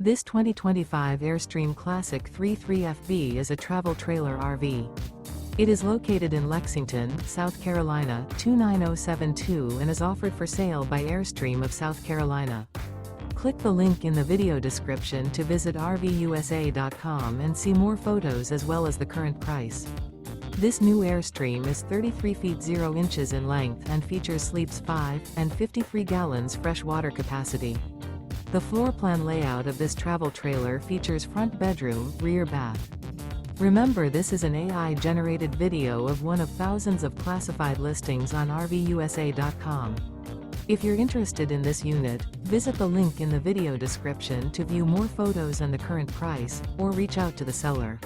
This 2025 Airstream Classic 33FB is a travel trailer RV. It is located in Lexington, South Carolina, 29072 and is offered for sale by Airstream of South Carolina. Click the link in the video description to visit RVUSA.com and see more photos as well as the current price. This new Airstream is 33 feet 0 inches in length and features sleeps 5 and 53 gallons fresh water capacity. The floor plan layout of this travel trailer features front bedroom, rear bath. Remember, this is an AI-generated video of one of thousands of classified listings on RVUSA.com. If you're interested in this unit, visit the link in the video description to view more photos and the current price, or reach out to the seller.